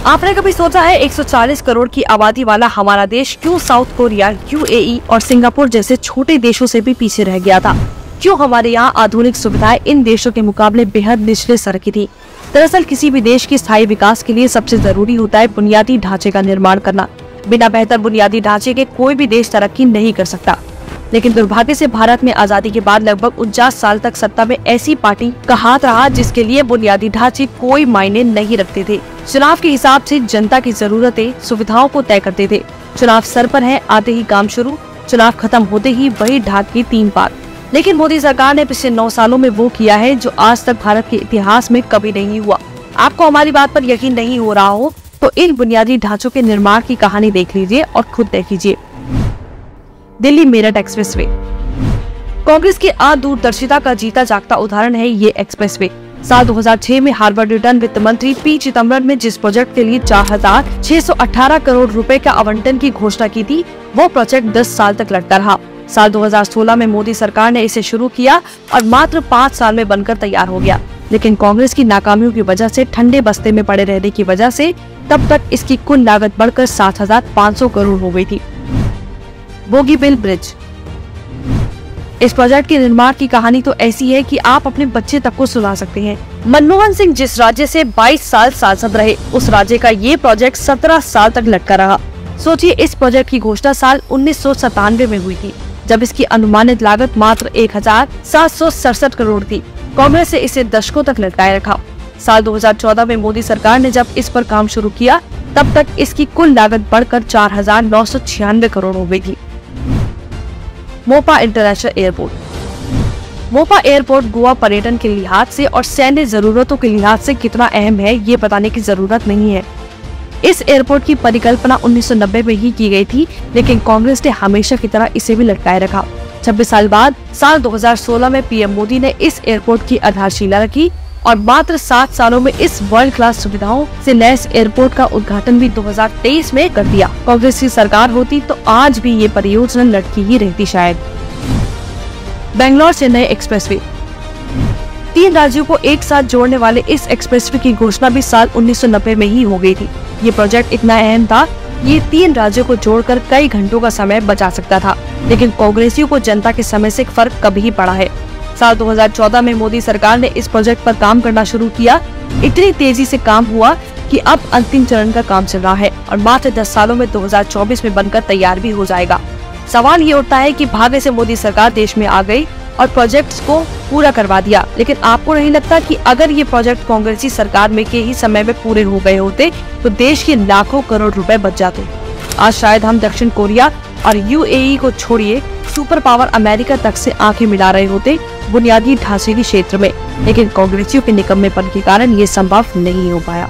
आपने कभी सोचा है 140 करोड़ की आबादी वाला हमारा देश क्यों साउथ कोरिया, यूएई और सिंगापुर जैसे छोटे देशों से भी पीछे रह गया था? क्यों हमारे यहाँ आधुनिक सुविधाएं इन देशों के मुकाबले बेहद निचले स्तर की थी? दरअसल किसी भी देश के स्थायी विकास के लिए सबसे जरूरी होता है बुनियादी ढांचे का निर्माण करना। बिना बेहतर बुनियादी ढांचे के कोई भी देश तरक्की नहीं कर सकता। लेकिन दुर्भाग्य से भारत में आजादी के बाद लगभग 49 साल तक सत्ता में ऐसी पार्टी का हाथ रहा जिसके लिए बुनियादी ढांचे कोई मायने नहीं रखते थे। चुनाव के हिसाब से जनता की जरूरतें, सुविधाओं को तय करते थे। चुनाव सर पर है, आते ही काम शुरू, चुनाव खत्म होते ही वही ढाक की 3 बात। लेकिन मोदी सरकार ने पिछले 9 सालों में वो किया है जो आज तक भारत के इतिहास में कभी नहीं हुआ। आपको हमारी बात पर यकीन नहीं हो रहा हो तो इन बुनियादी ढांचों के निर्माण की कहानी देख लीजिए और खुद देख लीजिए। दिल्ली मेरठ एक्सप्रेसवे कांग्रेस की अदूरदर्शिता का जीता जागता उदाहरण है ये एक्सप्रेसवे। साल 2006 में हार्वर्ड रिटर्न वित्त मंत्री पी चिदम्बरम ने जिस प्रोजेक्ट के लिए 4,618 करोड़ रुपए का आवंटन की घोषणा की थी, वो प्रोजेक्ट 10 साल तक लटका रहा। साल 2016 में मोदी सरकार ने इसे शुरू किया और मात्र 5 साल में बनकर तैयार हो गया। लेकिन कांग्रेस की नाकामियों की वजह से, ठंडे बस्ते में पड़े रहने की वजह से तब तक इसकी कुल लागत बढ़कर 7,500 करोड़ हो गई थी। बोगीबिल ब्रिज। इस प्रोजेक्ट के निर्माण की कहानी तो ऐसी है कि आप अपने बच्चे तक को सुना सकते हैं। मनमोहन सिंह जिस राज्य से 22 साल सांसद रहे, उस राज्य का ये प्रोजेक्ट 17 साल तक लटका रहा। सोचिए, इस प्रोजेक्ट की घोषणा साल 1997 में हुई थी, जब इसकी अनुमानित लागत मात्र 1,767 करोड़ थी। कांग्रेस ने इसे दशकों तक लटकाए रखा। साल 2014 में मोदी सरकार ने जब इस पर काम शुरू किया, तब तक इसकी कुल लागत बढ़कर 4,996 करोड़ हो गई थी। Mopa international airport. Mopa airport Goa पर्यटन के लिहाज से और सैन्य जरूरतों के लिहाज से कितना अहम है, ये बताने की जरूरत नहीं है। इस एयरपोर्ट की परिकल्पना 1990 में ही की गई थी, लेकिन कांग्रेस ने हमेशा की तरह इसे भी लटकाए रखा। 26 साल बाद साल 2016 में पीएम मोदी ने इस एयरपोर्ट की आधारशिला रखी और मात्र 7 सालों में इस वर्ल्ड क्लास सुविधाओं से लैस एयरपोर्ट का उद्घाटन भी 2023 में कर दिया। कांग्रेस की सरकार होती तो आज भी ये परियोजना लटकी ही रहती शायद। बेंगलोर चेन्नई एक्सप्रेसवे। 3 राज्यों को एक साथ जोड़ने वाले इस एक्सप्रेसवे की घोषणा भी साल 1990 में ही हो गई थी। ये प्रोजेक्ट इतना अहम था, ये 3 राज्यों को जोड़कर कई घंटों का समय बचा सकता था। लेकिन कांग्रेसियों को जनता के समय से फर्क कभी ही पड़ा है। साल 2014 में मोदी सरकार ने इस प्रोजेक्ट पर काम करना शुरू किया। इतनी तेजी से काम हुआ कि अब अंतिम चरण का काम चल रहा है और मात्र 10 सालों में 2024 में बनकर तैयार भी हो जाएगा। सवाल ये उठता है कि भाग्य से मोदी सरकार देश में आ गई और प्रोजेक्ट्स को पूरा करवा दिया। लेकिन आपको नहीं लगता कि अगर ये प्रोजेक्ट कांग्रेसी सरकार में के ही समय में पूरे हो गए होते तो देश के लाखों करोड़ रुपए बच जाते? आज शायद हम दक्षिण कोरिया और यूएई को छोड़िए, सुपर पावर अमेरिका तक से आंखें मिला रहे होते बुनियादी ढांचे के क्षेत्र में। लेकिन कांग्रेसियों के निकम्मेपन के कारण ये संभव नहीं हो पाया।